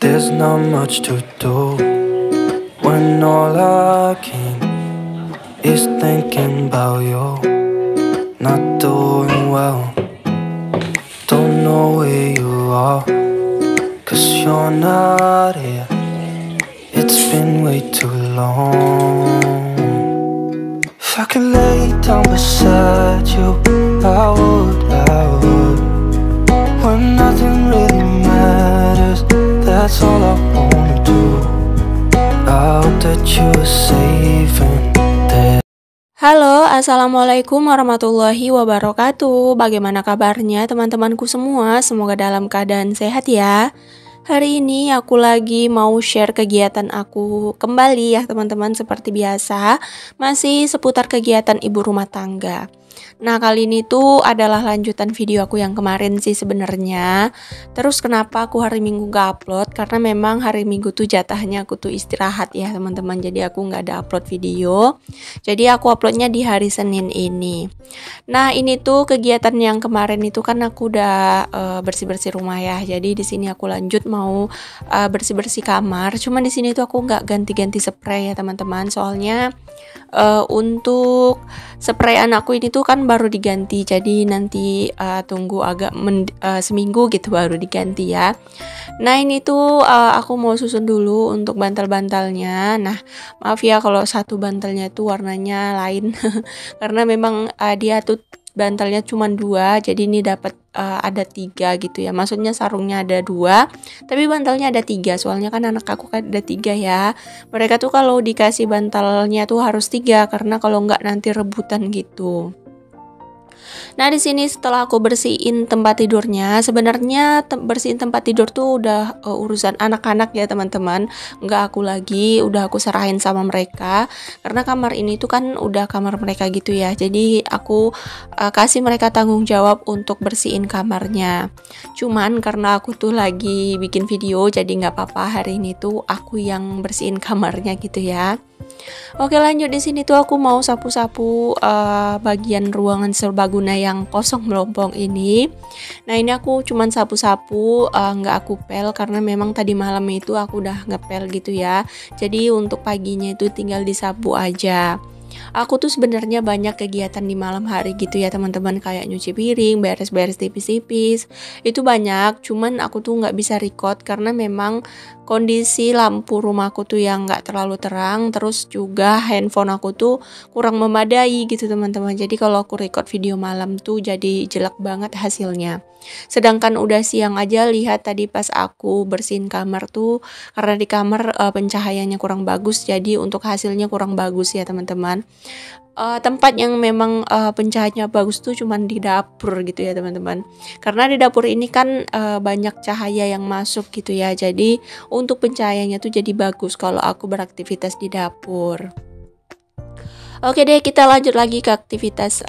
There's not much to do when all I can is thinking about you. Not doing well, don't know where you are, 'cause you're not here. It's been way too long. If I could lay down beside you, I would. When nothing really matters, that's all I wanna do. I hope that you are safe and there. Halo, assalamualaikum warahmatullahi wabarakatuh. Bagaimana kabarnya teman-temanku semua? Semoga dalam keadaan sehat ya. Hari ini aku lagi mau share kegiatan aku kembali ya teman-teman, seperti biasa. Masih seputar kegiatan ibu rumah tangga. Nah, kali ini tuh adalah lanjutan video aku yang kemarin sih sebenarnya. Terus kenapa aku hari Minggu gak upload? Karena memang hari Minggu tuh jatahnya aku tuh istirahat ya teman-teman. Jadi aku gak ada upload video. Jadi aku uploadnya di hari Senin ini. Nah, ini tuh kegiatan yang kemarin itu kan aku udah bersih-bersih rumah ya. Jadi di sini aku lanjut mau bersih-bersih kamar. Cuman di sini tuh aku nggak ganti-ganti spray ya teman-teman. Soalnya untuk sprayan aku ini tuh kan baru diganti, jadi nanti tunggu agak seminggu gitu baru diganti ya. Nah, ini tuh aku mau susun dulu untuk bantal-bantalnya. Nah, maaf ya kalau satu bantalnya tuh warnanya lain karena memang dia tuh bantalnya cuma 2, jadi ini dapat ada 3 gitu ya. Maksudnya sarungnya ada 2, tapi bantalnya ada 3. Soalnya kan anak aku kan ada 3 ya. Mereka tuh kalau dikasih bantalnya tuh harus 3, karena kalau nggak nanti rebutan gitu. Nah, di sini setelah aku bersihin tempat tidurnya, sebenarnya bersihin tempat tidur tuh udah urusan anak-anak ya teman-teman, nggak aku lagi, udah aku serahin sama mereka, karena kamar ini tuh kan udah kamar mereka gitu ya, jadi aku kasih mereka tanggung jawab untuk bersihin kamarnya. Cuman karena aku tuh lagi bikin video, jadi nggak apa-apa hari ini tuh aku yang bersihin kamarnya gitu ya. Oke, lanjut. Di sini tuh aku mau sapu-sapu bagian ruangan serbaguna yang kosong melompong ini. Nah, ini aku cuman sapu-sapu, nggak aku pel karena memang tadi malam itu aku udah ngepel gitu ya. Jadi untuk paginya itu tinggal disapu aja. Aku tuh sebenarnya banyak kegiatan di malam hari gitu ya teman-teman, kayak nyuci piring, beres-beres tipis-tipis. Itu banyak, cuman aku tuh nggak bisa record karena memang kondisi lampu rumahku tuh yang nggak terlalu terang, terus juga handphone aku tuh kurang memadai gitu teman-teman. Jadi kalau aku record video malam tuh jadi jelek banget hasilnya. Sedangkan udah siang aja, lihat tadi pas aku bersihin kamar tuh, karena di kamar pencahayaannya kurang bagus, jadi untuk hasilnya kurang bagus ya teman-teman. Tempat yang memang pencahayaannya bagus tuh cuman di dapur gitu ya teman-teman, karena di dapur ini kan banyak cahaya yang masuk gitu ya, jadi untuk pencahayaannya tuh jadi bagus kalau aku beraktivitas di dapur. Oke deh, kita lanjut lagi ke aktivitas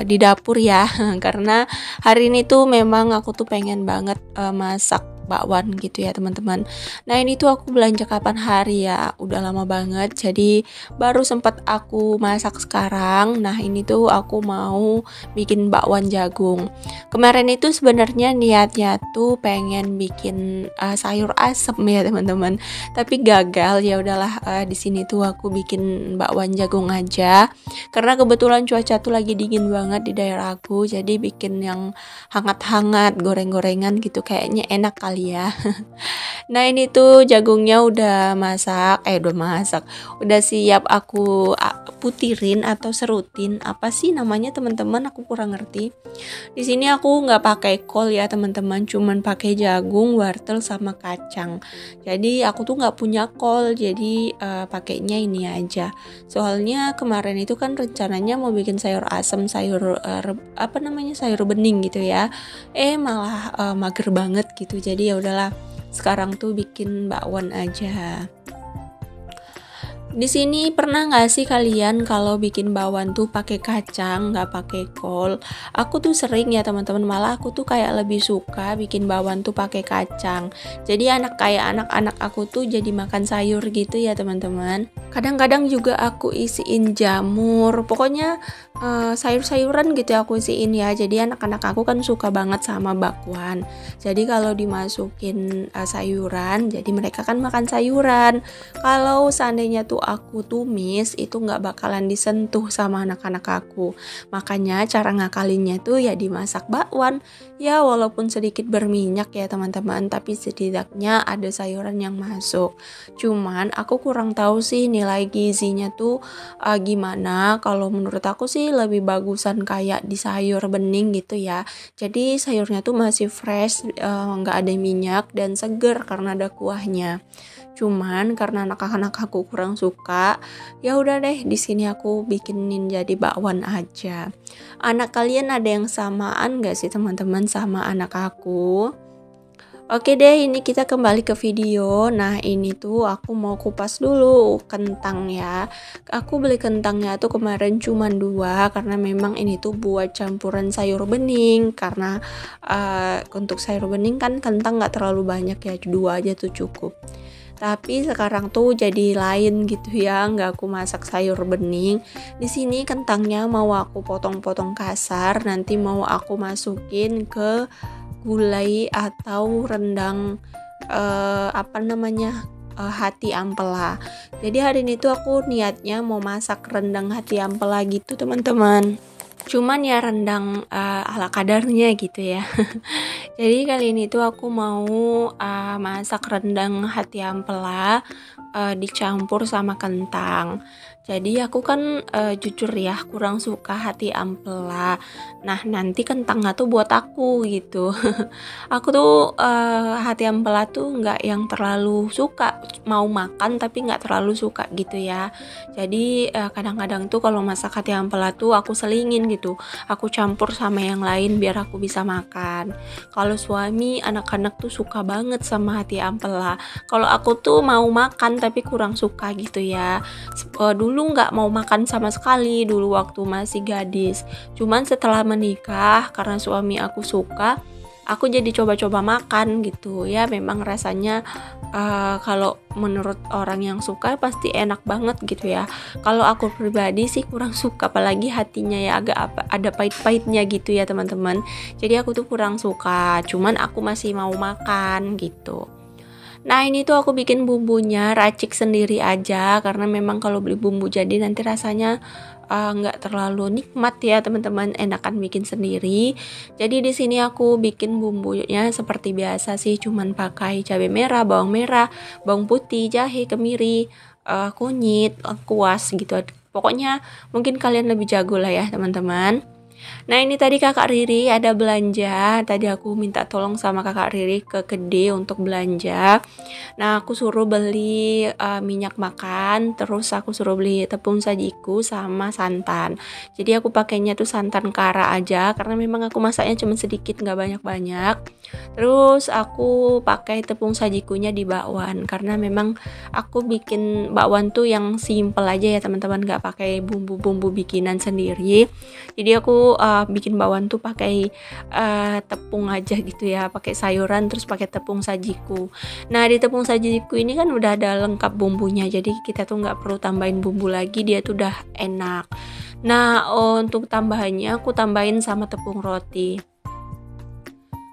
di dapur ya. Karena hari ini tuh memang aku tuh pengen banget masak bakwan gitu ya teman-teman. Nah, ini tuh aku belanja kapan hari ya, udah lama banget, jadi baru sempat aku masak sekarang. Nah, ini tuh aku mau bikin bakwan jagung. Kemarin itu sebenarnya niatnya tuh pengen bikin sayur asem ya teman-teman, tapi gagal. Ya udahlah, di sini tuh aku bikin bakwan jagung aja, karena kebetulan cuaca tuh lagi dingin banget di daerah aku, jadi bikin yang hangat-hangat, goreng-gorengan gitu kayaknya enak kali ya. Nah, ini tuh jagungnya udah udah siap aku putirin atau serutin, apa sih namanya teman-teman, aku kurang ngerti. Di sini aku nggak pakai kol ya teman-teman, cuman pakai jagung, wortel sama kacang. Jadi aku tuh nggak punya kol, jadi pakainya ini aja. Soalnya kemarin itu kan rencananya mau bikin sayur asem, sayur sayur bening gitu ya. Malah mager banget gitu. Jadi ya udahlah, sekarang tuh bikin bakwan aja. Di sini pernah nggak sih kalian kalau bikin bakwan tuh pakai kacang, nggak pakai kol? Aku tuh sering ya teman-teman, malah aku tuh kayak lebih suka bikin bakwan tuh pakai kacang. Jadi anak-anak aku tuh jadi makan sayur gitu ya teman-teman. Kadang-kadang juga aku isiin jamur, pokoknya sayur-sayuran gitu aku isiin ya. Jadi anak-anak aku kan suka banget sama bakwan. Jadi kalau dimasukin sayuran, jadi mereka kan makan sayuran. Kalau seandainya tuh aku tumis, itu nggak bakalan disentuh sama anak-anak aku. Makanya cara ngakalinnya tuh ya dimasak bakwan. Ya walaupun sedikit berminyak ya teman-teman, tapi setidaknya ada sayuran yang masuk. Cuman aku kurang tahu sih nilai gizinya tuh gimana. Kalau menurut aku sih lebih bagusan kayak di sayur bening gitu ya. Jadi sayurnya tuh masih fresh, nggak ada minyak dan seger karena ada kuahnya. Cuman karena anak-anak aku kurang suka, ya udah deh di sini aku bikinin jadi bakwan aja. Anak kalian ada yang samaan gak sih teman-teman sama anak aku? Oke deh, ini kita kembali ke video. Nah, ini tuh aku mau kupas dulu kentang ya. Aku beli kentangnya tuh kemarin cuma 2 karena memang ini tuh buat campuran sayur bening. Karena untuk sayur bening kan kentang nggak terlalu banyak ya, 2 aja tuh cukup. Tapi sekarang tuh jadi lain gitu ya, nggak aku masak sayur bening. Di sini kentangnya mau aku potong-potong kasar, nanti mau aku masukin ke gulai atau rendang hati ampela. Jadi hari ini tuh aku niatnya mau masak rendang hati ampela gitu teman-teman. Cuman ya rendang ala kadarnya gitu ya. Jadi kali ini tuh aku mau masak rendang hati ampela dicampur sama kentang. Jadi aku kan jujur ya kurang suka hati ampela. Nah nanti kentangnya tuh buat aku gitu. Aku tuh hati ampela tuh nggak yang terlalu suka, mau makan tapi nggak terlalu suka gitu ya. Jadi kadang-kadang tuh kalau masak hati ampela tuh aku selingin gitu. Aku campur sama yang lain biar aku bisa makan. Kalau suami, anak-anak tuh suka banget sama hati ampela. Kalau aku tuh mau makan tapi kurang suka gitu ya. Dulu nggak mau makan sama sekali dulu waktu masih gadis. Cuman setelah menikah karena suami aku suka, aku jadi coba-coba makan gitu ya. Memang rasanya kalau menurut orang yang suka pasti enak banget gitu ya. Kalau aku pribadi sih kurang suka, apalagi hatinya ya agak ada pahit-pahitnya gitu ya teman-teman. Jadi aku tuh kurang suka. Cuman aku masih mau makan gitu. Nah ini tuh aku bikin bumbunya racik sendiri aja karena memang kalau beli bumbu jadi nanti rasanya nggak terlalu nikmat ya teman-teman, enakan bikin sendiri. Jadi di sini aku bikin bumbunya seperti biasa sih, cuman pakai cabai merah, bawang putih, jahe, kemiri, kunyit, lengkuas gitu. Pokoknya mungkin kalian lebih jago lah ya teman-teman. Nah ini tadi kakak Riri ada belanja. Tadi aku minta tolong sama kakak Riri ke Kede untuk belanja. Nah aku suruh beli minyak makan, terus aku suruh beli tepung sajiku sama santan. Jadi aku pakainya tuh santan kara aja karena memang aku masaknya cuma sedikit, nggak banyak-banyak. Terus aku pakai tepung sajikunya di bakwan karena memang aku bikin bakwan tuh yang simple aja ya teman-teman, nggak pakai bumbu-bumbu bikinan sendiri. Jadi aku bikin bakwan tuh pakai tepung aja gitu ya, pakai sayuran terus pakai tepung sajiku. Nah di tepung sajiku ini kan udah ada lengkap bumbunya, jadi kita tuh nggak perlu tambahin bumbu lagi, dia tuh udah enak. Nah untuk tambahannya aku tambahin sama tepung roti.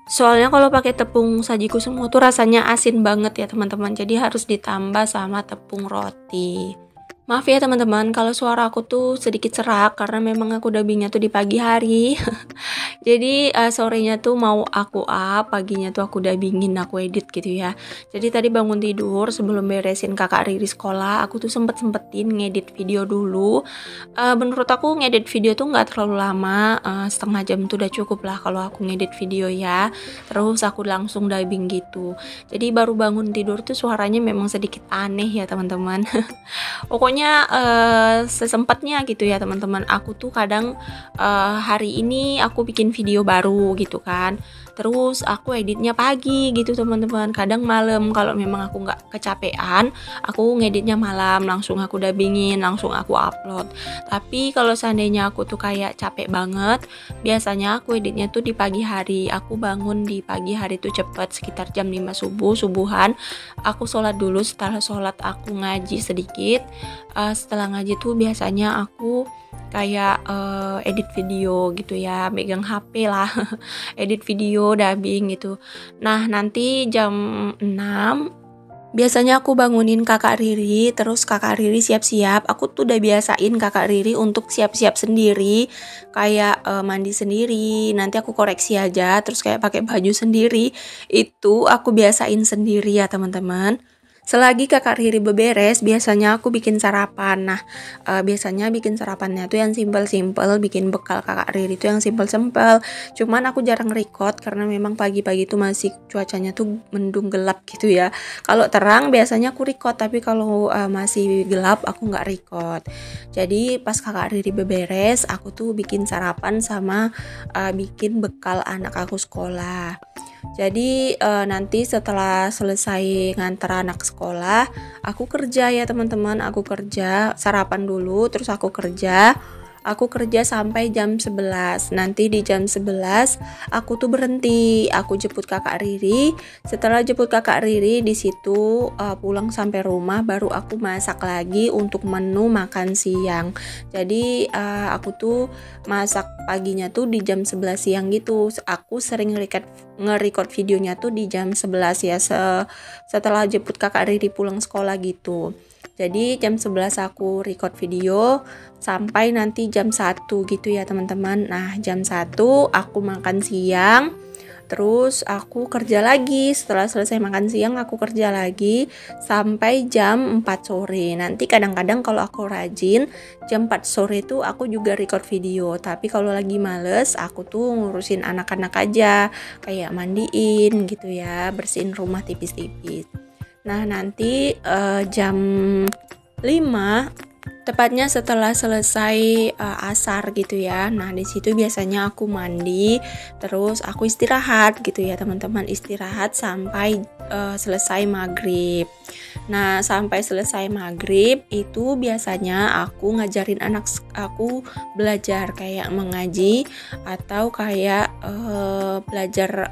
Soalnya kalau pakai tepung sajiku semua tuh rasanya asin banget ya teman-teman, jadi harus ditambah sama tepung roti. Maaf ya teman-teman kalau suara aku tuh sedikit serak karena memang aku dubbingnya tuh di pagi hari. Jadi sorenya tuh mau aku up, paginya tuh aku dubbingin, aku edit gitu ya. Jadi tadi bangun tidur sebelum beresin kakak Riri sekolah, aku tuh sempetin ngedit video dulu. Menurut aku ngedit video tuh nggak terlalu lama, setengah jam tuh udah cukup lah kalau aku ngedit video ya. Terus aku langsung dubbing gitu. Jadi baru bangun tidur tuh suaranya memang sedikit aneh ya teman-teman. Pokoknya sesempatnya gitu ya teman-teman. Aku tuh kadang hari ini aku bikin video baru gitu kan. Terus aku editnya pagi gitu teman-teman, kadang malam kalau memang aku nggak kecapean, aku ngeditnya malam, langsung aku dubbingin, langsung aku upload. Tapi kalau seandainya aku tuh kayak capek banget, biasanya aku editnya tuh di pagi hari. Aku bangun di pagi hari tuh cepet, sekitar jam 5 subuhan. Aku sholat dulu, setelah sholat aku ngaji sedikit. Setelah ngaji tuh biasanya aku kayak edit video gitu ya, megang HP lah edit video, dubbing gitu. Nah nanti jam 6 biasanya aku bangunin kakak Riri, terus kakak Riri siap-siap. Aku tuh udah biasain kakak Riri untuk siap-siap sendiri, kayak mandi sendiri, nanti aku koreksi aja, terus kayak pakai baju sendiri. Itu aku biasain sendiri ya teman-teman. Selagi kakak Riri beberes, biasanya aku bikin sarapan. Nah, biasanya bikin sarapannya tuh yang simpel-simpel, bikin bekal kakak Riri tuh yang simpel-simpel. Cuman aku jarang record karena memang pagi-pagi tuh masih cuacanya tuh mendung gelap gitu ya. Kalau terang biasanya aku record, tapi kalau masih gelap aku nggak record. Jadi pas kakak Riri beberes, aku tuh bikin sarapan sama bikin bekal anak aku sekolah. Jadi nanti setelah selesai nganter anak sekolah, aku kerja ya teman-teman. Aku kerja, sarapan dulu, terus aku kerja. Aku kerja sampai jam 11. Nanti di jam 11 aku tuh berhenti. Aku jemput kakak Riri. Setelah jemput kakak Riri di situ pulang sampai rumah baru aku masak lagi untuk menu makan siang. Jadi aku tuh masak paginya tuh di jam 11 siang gitu. Aku sering nge-record videonya tuh di jam 11 ya, setelah jemput kakak Riri pulang sekolah gitu. Jadi jam 11 aku record video sampai nanti jam 1 gitu ya teman-teman. Nah jam 1 aku makan siang, terus aku kerja lagi. Setelah selesai makan siang aku kerja lagi sampai jam 4 sore. Nanti kadang-kadang kalau aku rajin jam 4 sore tuh aku juga record video. Tapi kalau lagi males aku tuh ngurusin anak-anak aja, kayak mandiin gitu ya, bersihin rumah tipis-tipis. Nah nanti jam 5 tepatnya setelah selesai asar gitu ya. Nah di situ biasanya aku mandi, terus aku istirahat gitu ya teman-teman, istirahat sampai selesai maghrib. Nah sampai selesai maghrib itu biasanya aku ngajarin anak aku belajar kayak mengaji atau kayak belajar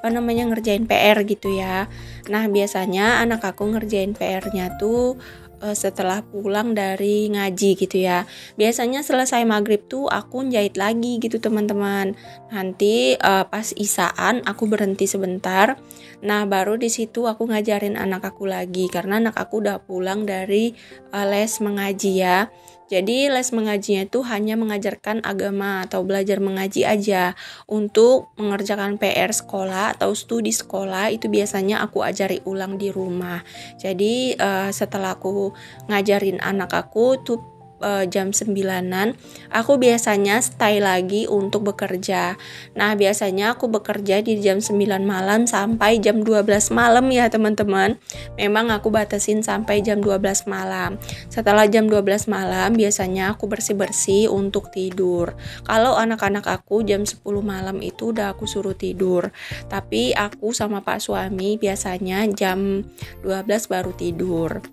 ngerjain PR gitu ya. Nah biasanya anak aku ngerjain PR-nya tuh setelah pulang dari ngaji gitu ya. Biasanya selesai maghrib tuh aku jahit lagi gitu teman-teman. Nanti pas isaan aku berhenti sebentar. Nah baru di situ aku ngajarin anak aku lagi karena anak aku udah pulang dari les mengaji ya. Jadi les mengajinya itu hanya mengajarkan agama atau belajar mengaji aja. Untuk mengerjakan PR sekolah atau studi sekolah itu biasanya aku ajari ulang di rumah. Jadi setelah aku ngajarin anak aku tuh jam 9-an aku biasanya stay lagi untuk bekerja. Nah biasanya aku bekerja di jam 9 malam sampai jam 12 malam ya teman-teman. Memang aku batasin sampai jam 12 malam. Setelah jam 12 malam biasanya aku bersih-bersih untuk tidur. Kalau anak-anak aku jam 10 malam itu udah aku suruh tidur. Tapi aku sama Pak suami biasanya jam 12 baru tidur.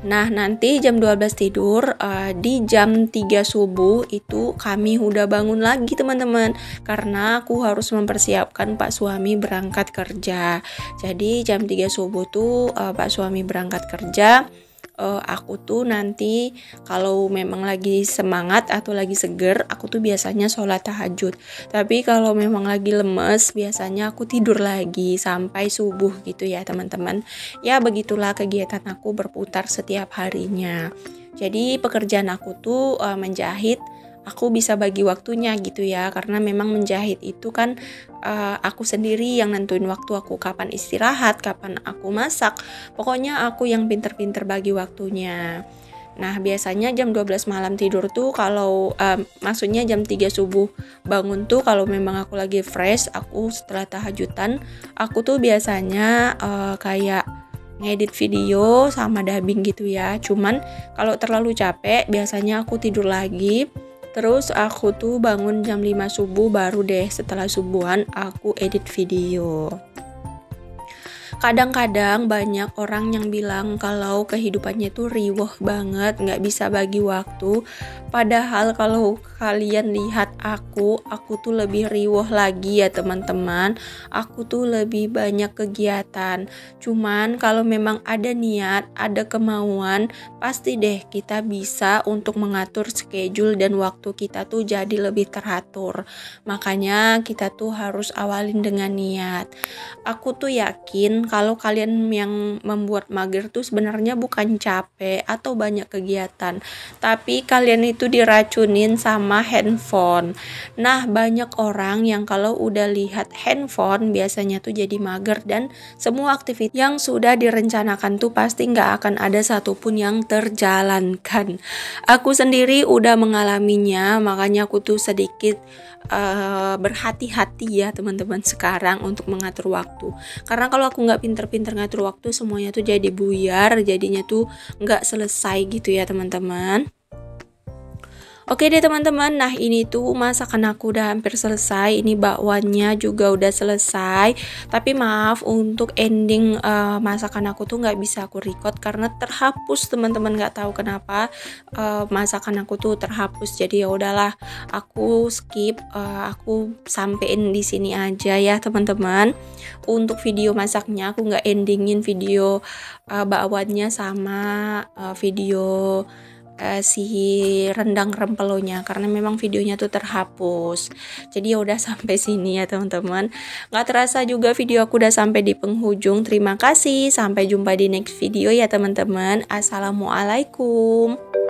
Nah nanti jam 12 tidur, di jam 3 subuh itu kami udah bangun lagi teman-teman. Karena aku harus mempersiapkan Pak suami berangkat kerja. Jadi jam 3 subuh tuh Pak suami berangkat kerja. Aku tuh nanti kalau memang lagi semangat atau lagi seger, aku tuh biasanya sholat tahajud. Tapi kalau memang lagi lemes, biasanya aku tidur lagi sampai subuh gitu ya teman-teman. Ya begitulah kegiatan aku berputar setiap harinya. Jadi pekerjaan aku tuh menjahit. Aku bisa bagi waktunya gitu ya, karena memang menjahit itu kan aku sendiri yang nentuin waktu aku kapan istirahat, kapan aku masak. Pokoknya aku yang pinter-pinter bagi waktunya. Nah biasanya jam 12 malam tidur tuh kalau maksudnya jam 3 subuh bangun tuh kalau memang aku lagi fresh, aku setelah tahajudan aku tuh biasanya kayak ngedit video sama dubbing gitu ya. Cuman kalau terlalu capek biasanya aku tidur lagi. Terus aku tuh bangun jam 5 subuh, baru deh setelah subuhan aku edit video. Kadang-kadang banyak orang yang bilang kalau kehidupannya tuh riweh banget, nggak bisa bagi waktu. Padahal kalau kalian lihat aku tuh lebih riweh lagi ya teman-teman. Aku tuh lebih banyak kegiatan. Cuman kalau memang ada niat, ada kemauan, pasti deh kita bisa untuk mengatur schedule dan waktu kita tuh jadi lebih teratur. Makanya kita tuh harus awalin dengan niat. Aku tuh yakin kalau kalian yang membuat mager tuh sebenarnya bukan capek atau banyak kegiatan, tapi kalian itu diracunin sama handphone. Nah, banyak orang yang kalau udah lihat handphone biasanya tuh jadi mager dan semua aktivitas yang sudah direncanakan tuh pasti nggak akan ada satupun yang terjalankan. Aku sendiri udah mengalaminya, makanya aku tuh sedikit berhati-hati ya teman-teman sekarang untuk mengatur waktu. Karena kalau aku nggak pinter-pinter ngatur waktu, semuanya tuh jadi buyar, jadinya tuh nggak selesai gitu ya teman-teman. Oke deh teman-teman, nah ini tuh masakan aku udah hampir selesai. Ini bakwannya juga udah selesai. Tapi maaf untuk ending masakan aku tuh nggak bisa aku record karena terhapus teman-teman, nggak tahu kenapa masakan aku tuh terhapus. Jadi ya udahlah, aku skip, aku sampein di sini aja ya teman-teman. Untuk video masaknya aku nggak endingin video bakwannya sama video si rendang rempelonya karena memang videonya tuh terhapus. Jadi ya udah sampai sini ya teman-teman. Nggak terasa juga video aku udah sampai di penghujung. Terima kasih, sampai jumpa di next video ya teman-teman. Assalamualaikum.